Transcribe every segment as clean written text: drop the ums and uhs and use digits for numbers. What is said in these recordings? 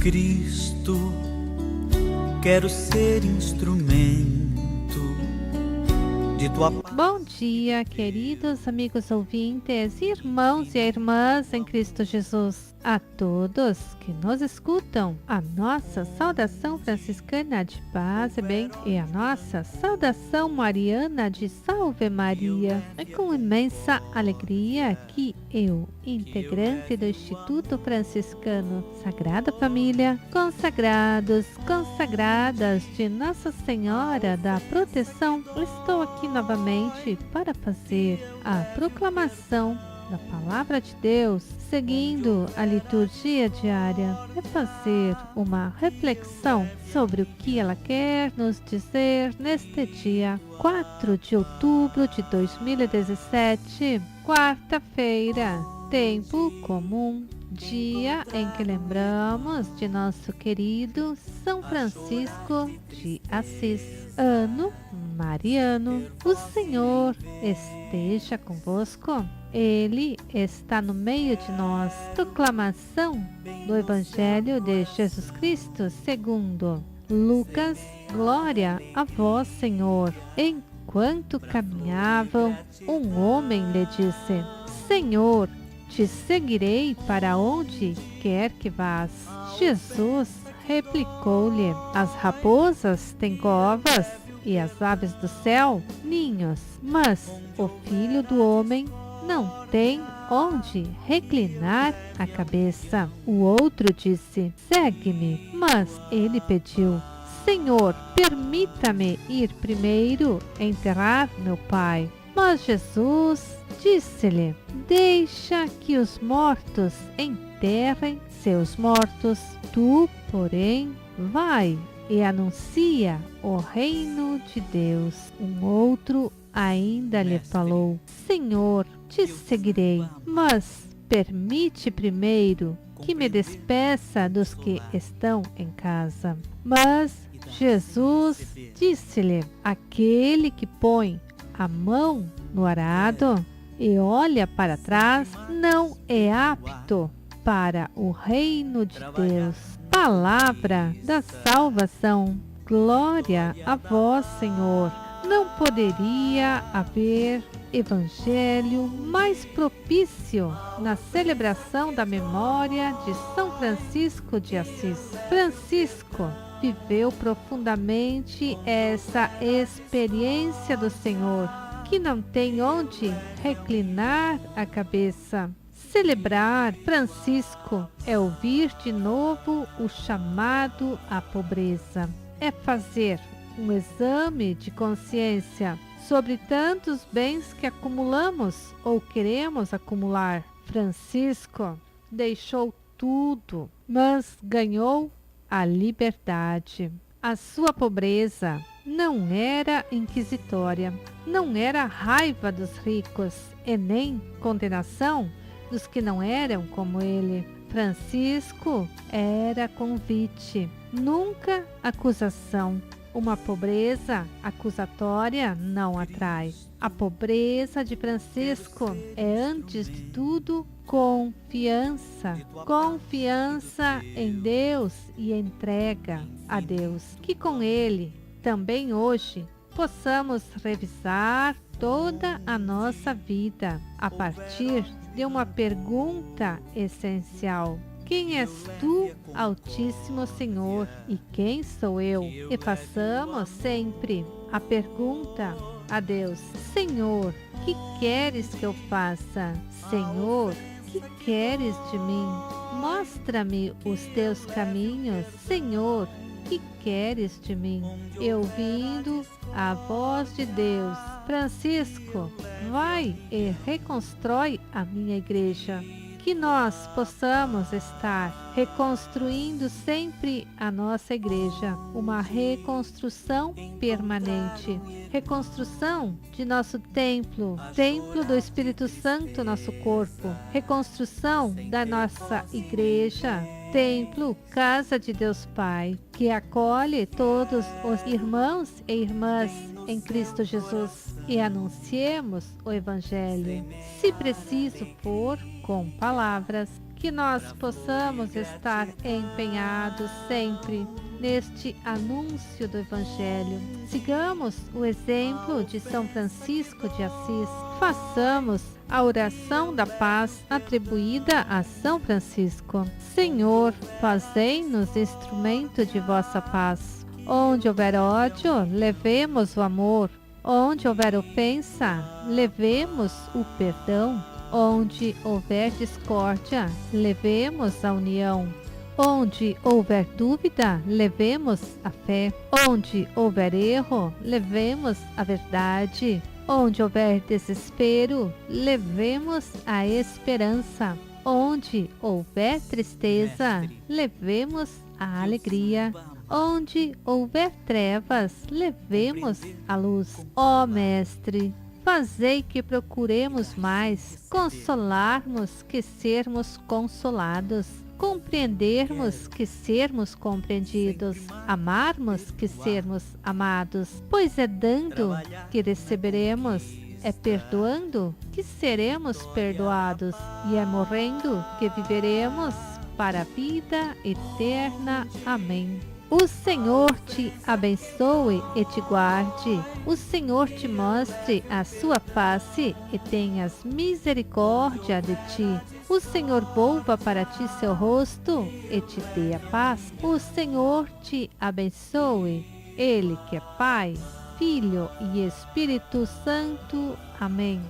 Cristo, quero ser instrumento de tua paz. Bom dia, queridos amigos ouvintes, irmãos e irmãs em Cristo Jesus. A todos que nos escutam, a nossa saudação franciscana de paz e bem e a nossa saudação mariana de Salve Maria. É com imensa alegria que eu, integrante do Instituto Franciscano Sagrada Família, consagrados, consagradas de Nossa Senhora da Proteção, estou aqui novamente para fazer a proclamação da Palavra de Deus, seguindo a liturgia diária, e fazer uma reflexão sobre o que ela quer nos dizer neste dia 4 de outubro de 2017, quarta-feira, tempo comum, dia em que lembramos de nosso querido São Francisco de Assis, ano mariano. O Senhor esteja convosco. Ele está no meio de nós. Proclamação do Evangelho de Jesus Cristo segundo Lucas. Glória a vós, Senhor. Enquanto caminhavam, um homem lhe disse: Senhor, te seguirei para onde quer que vás. Jesus replicou-lhe: As raposas têm covas e as aves do céu ninhos, mas o Filho do Homem não tem onde reclinar a cabeça. O outro disse: Segue-me. Mas ele pediu: Senhor, permita-me ir primeiro enterrar meu pai. Mas Jesus disse-lhe: Deixa que os mortos enterrem seus mortos. Tu, porém, vai e anuncia o reino de Deus. Um outro ainda lhe falou: Senhor, te seguirei, mas permite primeiro que me despeça dos que estão em casa. Mas Jesus disse-lhe: Aquele que põe a mão no arado e olha para trás não é apto para o reino de Deus. Palavra da salvação. Glória a vós, Senhor. Não poderia haver evangelho mais propício na celebração da memória de São Francisco de Assis. Francisco viveu profundamente essa experiência do Senhor, que não tem onde reclinar a cabeça. Celebrar Francisco é ouvir de novo o chamado à pobreza. É fazer um exame de consciência sobre tantos bens que acumulamos ou queremos acumular. Francisco deixou tudo, mas ganhou a liberdade. A sua pobreza não era inquisitória, não era raiva dos ricos e nem condenação dos que não eram como ele. Francisco era convite, nunca acusação. Uma pobreza acusatória não atrai. A pobreza de Francisco é, antes de tudo, confiança. Confiança em Deus e entrega a Deus. Que com ele, também hoje, possamos revisar toda a nossa vida a partir de uma pergunta essencial: quem és tu, Altíssimo Senhor, e quem sou eu? E façamos sempre a pergunta a Deus: Senhor, que queres que eu faça? Senhor, que queres de mim? Mostra-me os teus caminhos. Senhor, que queres de mim? E ouvindo a voz de Deus, Francisco, vai e reconstrói a minha igreja. Que nós possamos estar reconstruindo sempre a nossa igreja, uma reconstrução permanente, reconstrução de nosso templo, templo do Espírito Santo, nosso corpo, reconstrução da nossa igreja, templo, casa de Deus Pai, que acolhe todos os irmãos e irmãs em Cristo Jesus, e anunciemos o Evangelho, se preciso for, com palavras, que nós possamos estar empenhados sempre neste anúncio do Evangelho. Sigamos o exemplo de São Francisco de Assis. Façamos a oração da paz atribuída a São Francisco. Senhor, fazei-nos instrumento de vossa paz. Onde houver ódio, levemos o amor. Onde houver ofensa, levemos o perdão. Onde houver discórdia, levemos a união. Onde houver dúvida, levemos a fé. Onde houver erro, levemos a verdade. Onde houver desespero, levemos a esperança. Onde houver tristeza, levemos a alegria. Onde houver trevas, levemos a luz. Ó Mestre, fazei que procuremos mais consolarmos que sermos consolados, compreendermos que sermos compreendidos, amarmos que sermos amados, pois é dando que receberemos, é perdoando que seremos perdoados, e é morrendo que viveremos para a vida eterna. Amém. O Senhor te abençoe e te guarde. O Senhor te mostre a sua face e tenhas misericórdia de ti. O Senhor volva para ti seu rosto e te dê a paz. O Senhor te abençoe. Ele que é Pai, Filho e Espírito Santo. Amém.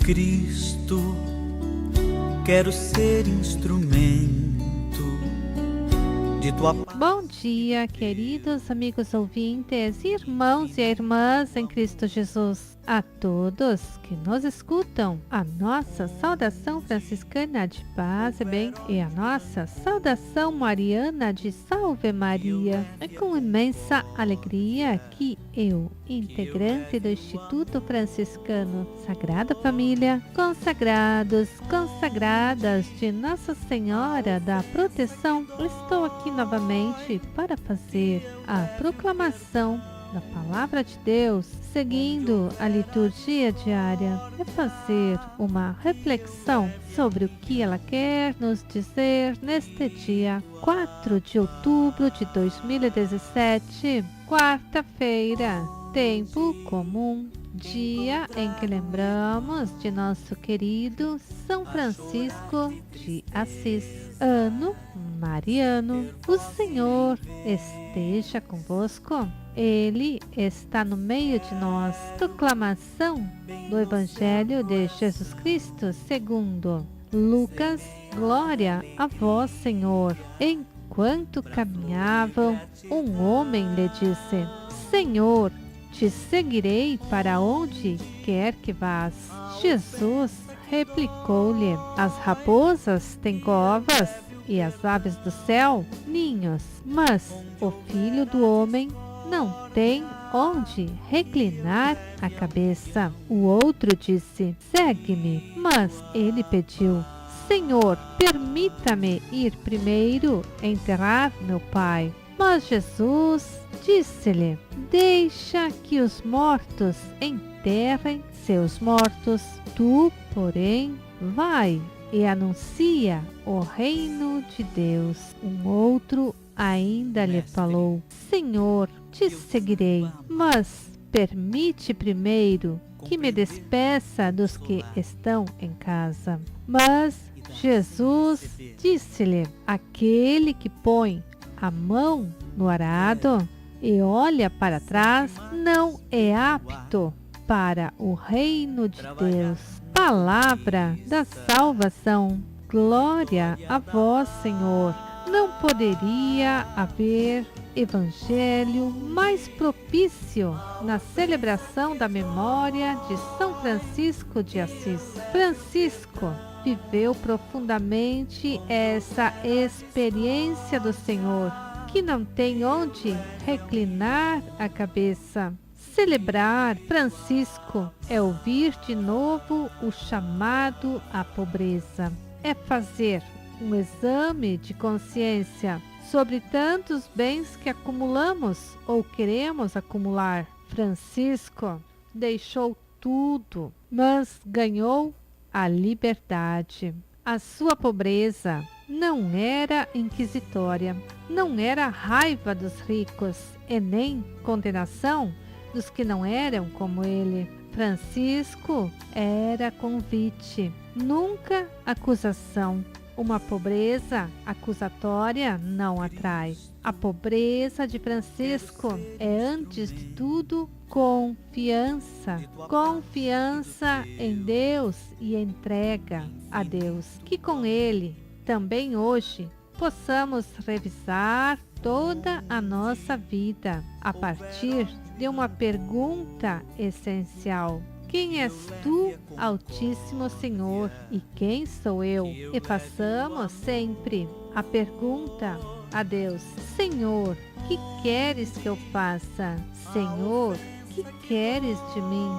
Cristo, quero ser instrumento de tua paz. Bom dia, queridos amigos ouvintes, irmãos e irmãs em Cristo Jesus. A todos que nos escutam, a nossa saudação franciscana de paz e bem e a nossa saudação mariana de Salve Maria. É com imensa alegria que eu, integrante do Instituto Franciscano Sagrada Família, consagrados, consagradas de Nossa Senhora da Proteção, estou aqui novamente para fazer a proclamação da Palavra de Deus, seguindo a liturgia diária, é fazer uma reflexão sobre o que ela quer nos dizer neste dia 4 de outubro de 2017, quarta-feira, tempo comum, dia em que lembramos de nosso querido São Francisco de Assis, ano mariano. O Senhor esteja convosco. Ele está no meio de nós. Proclamação do Evangelho de Jesus Cristo segundo Lucas. Glória a vós, Senhor. Enquanto caminhavam, um homem lhe disse: Senhor, te seguirei para onde quer que vás. Jesus replicou-lhe: As raposas têm covas e as aves do céu ninhos, mas o Filho do Homem não tem onde reclinar a cabeça. O outro disse: Segue-me. Mas ele pediu: Senhor, permita-me ir primeiro enterrar meu pai. Mas Jesus disse-lhe: Deixa que os mortos enterrem seus mortos. Tu, porém, vai e anuncia o reino de Deus. Um outro ainda lhe falou: Senhor, te seguirei, mas permite primeiro que me despeça dos que estão em casa. Mas Jesus disse-lhe: Aquele que põe a mão no arado e olha para trás não é apto para o reino de Deus. Palavra da salvação. Glória a vós, Senhor. Não poderia haver evangelho mais propício na celebração da memória de São Francisco de Assis. Francisco viveu profundamente essa experiência do Senhor, que não tem onde reclinar a cabeça. Celebrar Francisco é ouvir de novo o chamado à pobreza. É fazer um exame de consciência sobre tantos bens que acumulamos ou queremos acumular. Francisco deixou tudo, mas ganhou a liberdade. A sua pobreza não era inquisitória, não era raiva dos ricos e nem condenação dos que não eram como ele. Francisco era convite, nunca acusação. Uma pobreza acusatória não atrai. A pobreza de Francisco é, antes de tudo, confiança. Confiança em Deus e entrega a Deus. Que com Ele, também hoje, possamos revisar toda a nossa vida a partir de uma pergunta essencial. Quem és tu, Altíssimo Senhor, e quem sou eu? E façamos sempre a pergunta a Deus: Senhor, que queres que eu faça? Senhor, que queres de mim?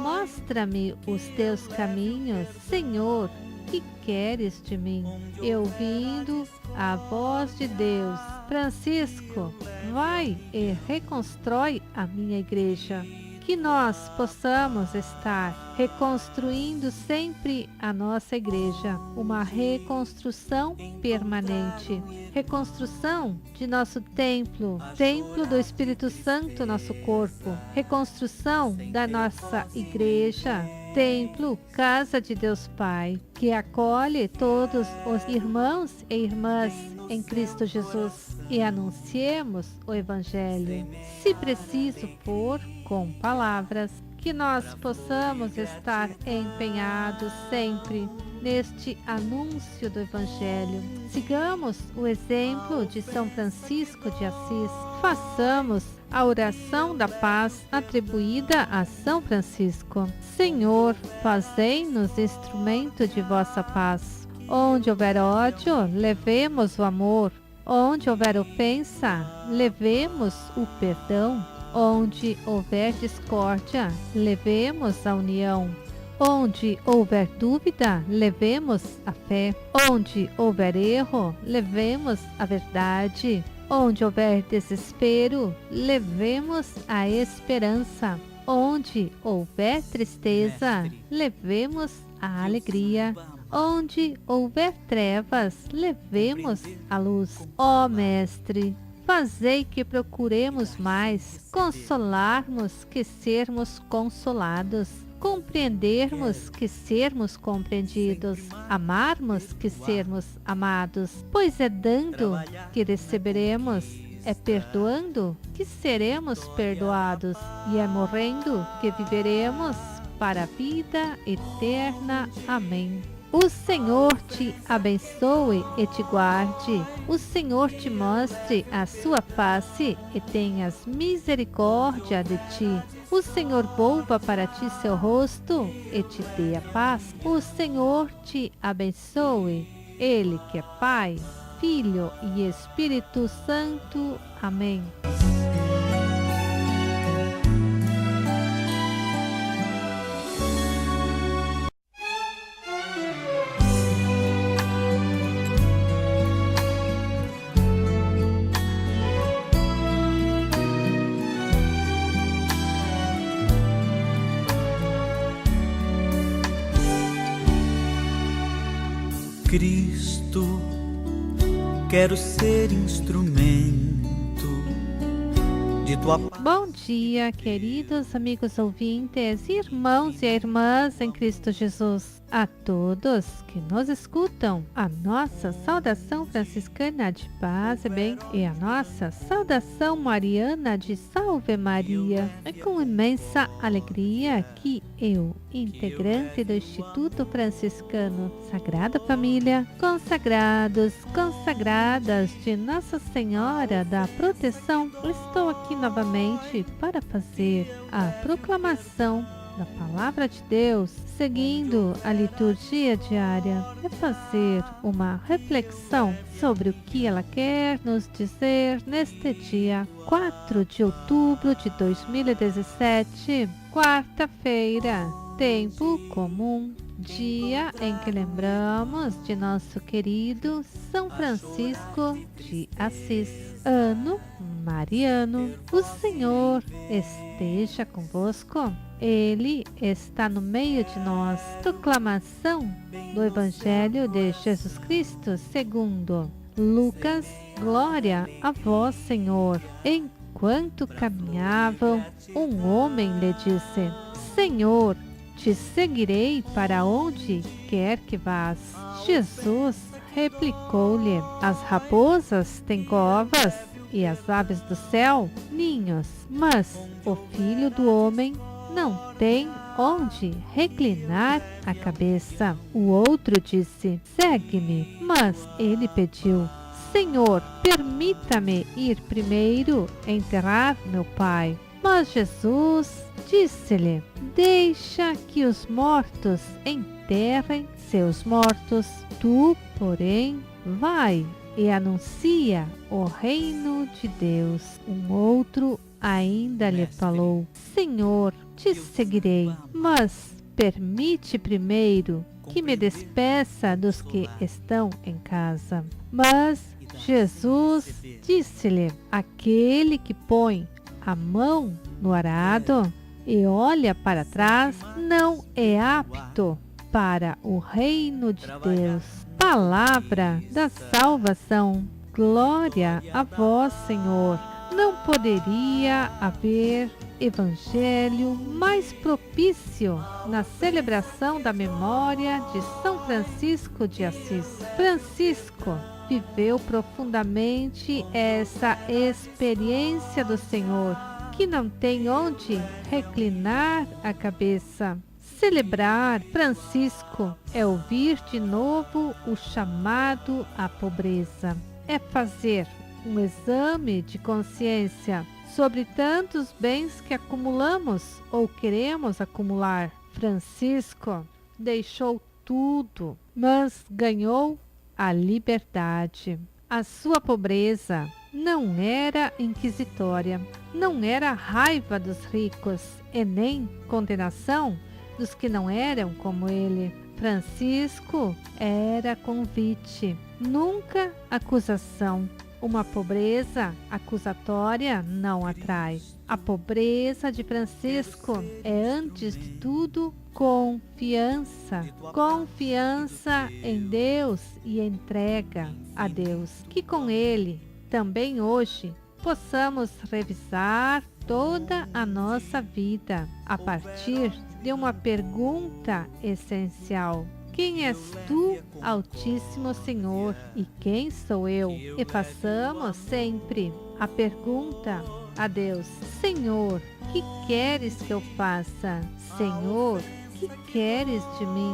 Mostra-me os teus caminhos. Senhor, que queres de mim? E ouvindo a voz de Deus, Francisco, vai e reconstrói a minha igreja. Que nós possamos estar reconstruindo sempre a nossa igreja, uma reconstrução permanente, reconstrução de nosso templo, templo do Espírito Santo, nosso corpo, reconstrução da nossa igreja, templo, casa de Deus Pai, que acolhe todos os irmãos e irmãs em Cristo Jesus e anunciemos o Evangelho, se preciso for, com palavras, que nós possamos estar empenhados sempre neste anúncio do Evangelho. Sigamos o exemplo de São Francisco de Assis. Façamos a oração da paz atribuída a São Francisco. Senhor, fazei-nos instrumento de vossa paz. Onde houver ódio, levemos o amor. Onde houver ofensa, levemos o perdão. Onde houver discórdia, levemos a união. Onde houver dúvida, levemos a fé. Onde houver erro, levemos a verdade. Onde houver desespero, levemos a esperança. Onde houver tristeza, levemos a alegria. Onde houver trevas, levemos a luz. Ó Mestre, fazei que procuremos mais consolarmos que sermos consolados, compreendermos que sermos compreendidos, amarmos que sermos amados, pois é dando que receberemos, é perdoando que seremos perdoados, e é morrendo que viveremos para a vida eterna. Amém. O Senhor te abençoe e te guarde. O Senhor te mostre a sua face e tenhas misericórdia de ti. O Senhor volva para ti seu rosto e te dê a paz. O Senhor te abençoe. Ele que é Pai, Filho e Espírito Santo. Amém. Cristo, quero ser instrumento de tua paz. Bom dia, queridos amigos ouvintes, irmãos e irmãs em Cristo Jesus. A todos que nos escutam, a nossa saudação franciscana de paz e bem e a nossa saudação mariana de Salve Maria. É com imensa alegria que eu, integrante do Instituto Franciscano Sagrada Família, consagrados, consagradas de Nossa Senhora da Proteção, estou aqui novamente para fazer a proclamação da Palavra de Deus, seguindo a liturgia diária, é fazer uma reflexão sobre o que ela quer nos dizer neste dia 4 de outubro de 2017, quarta-feira, tempo comum, dia em que lembramos de nosso querido São Francisco de Assis, ano mariano. O Senhor esteja convosco. Ele está no meio de nós. Proclamação do Evangelho de Jesus Cristo segundo Lucas. Glória a vós, Senhor. Enquanto caminhavam, um homem lhe disse: Senhor, te seguirei para onde quer que vás. Jesus replicou-lhe: As raposas têm covas e as aves do céu ninhos, mas o Filho do Homem não tem onde reclinar a cabeça. O outro disse: Segue-me. Mas ele pediu: Senhor, permita-me ir primeiro enterrar meu pai. Mas Jesus disse-lhe: Deixa que os mortos enterrem seus mortos. Tu, porém, vai e anuncia o reino de Deus. Um outro ainda lhe falou: Senhor, te seguirei, mas permite primeiro que me despeça dos que estão em casa. Mas Jesus disse-lhe: Aquele que põe a mão no arado e olha para trás não é apto para o reino de Deus. Palavra da salvação. Glória a vós, Senhor. Não poderia haver evangelho mais propício na celebração da memória de São Francisco de Assis. Francisco viveu profundamente essa experiência do Senhor, que não tem onde reclinar a cabeça. Celebrar Francisco é ouvir de novo o chamado à pobreza. É fazer um exame de consciência sobre tantos bens que acumulamos ou queremos acumular. Francisco deixou tudo, mas ganhou a liberdade. A sua pobreza não era inquisitória, não era raiva dos ricos e nem condenação dos que não eram como ele. Francisco era convite, nunca acusação. Uma pobreza acusatória não atrai. A pobreza de Francisco é, antes de tudo, confiança. Confiança em Deus e entrega a Deus. Que com ele, também hoje, possamos revisar toda a nossa vida a partir de uma pergunta essencial: quem és tu, Altíssimo Senhor, e quem sou eu? E façamos sempre a pergunta a Deus: Senhor, que queres que eu faça? Senhor, que queres de mim?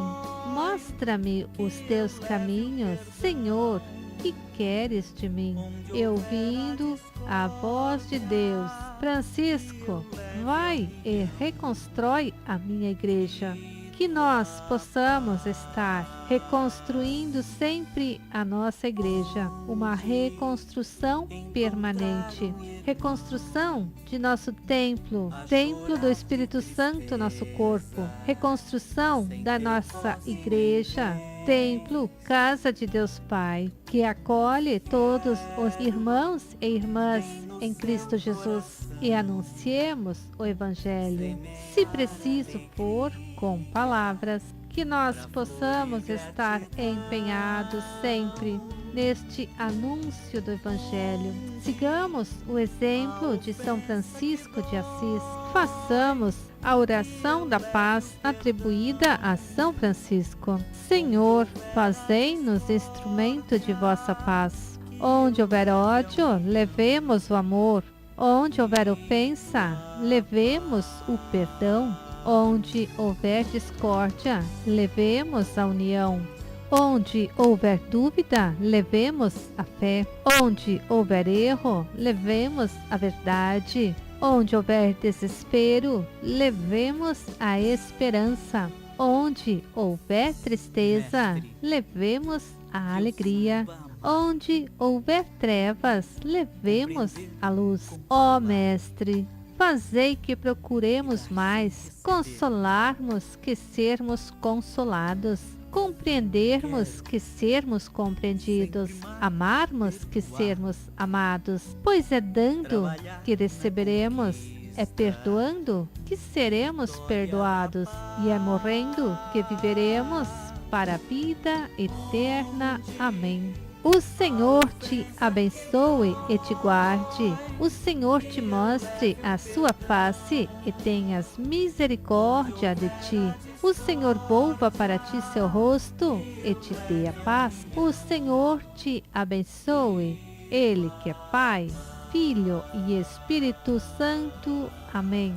Mostra-me os teus caminhos. Senhor, que queres de mim? E ouvindo a voz de Deus, Francisco, vai e reconstrói a minha igreja. Que nós possamos estar reconstruindo sempre a nossa igreja, uma reconstrução permanente, reconstrução de nosso templo, templo do Espírito Santo, nosso corpo, reconstrução da nossa igreja, templo, casa de Deus Pai, que acolhe todos os irmãos e irmãs em Cristo Jesus, e anunciemos o Evangelho, se preciso for, com palavras, que nós possamos estar empenhados sempre neste anúncio do Evangelho. Sigamos o exemplo de São Francisco de Assis. Façamos a oração da paz atribuída a São Francisco. Senhor, fazei-nos instrumento de vossa paz. Onde houver ódio, levemos o amor. Onde houver ofensa, levemos o perdão. Onde houver discórdia, levemos a união. Onde houver dúvida, levemos a fé. Onde houver erro, levemos a verdade. Onde houver desespero, levemos a esperança. Onde houver tristeza, levemos a alegria. Onde houver trevas, levemos a luz. Ó Mestre, fazei que procuremos mais consolarmos que sermos consolados, compreendermos que sermos compreendidos, amarmos que sermos amados, pois é dando que receberemos, é perdoando que seremos perdoados, e é morrendo que viveremos para a vida eterna. Amém. O Senhor te abençoe e te guarde. O Senhor te mostre a sua face e tenhas misericórdia de ti. O Senhor volva para ti seu rosto e te dê a paz. O Senhor te abençoe. Ele que é Pai, Filho e Espírito Santo. Amém.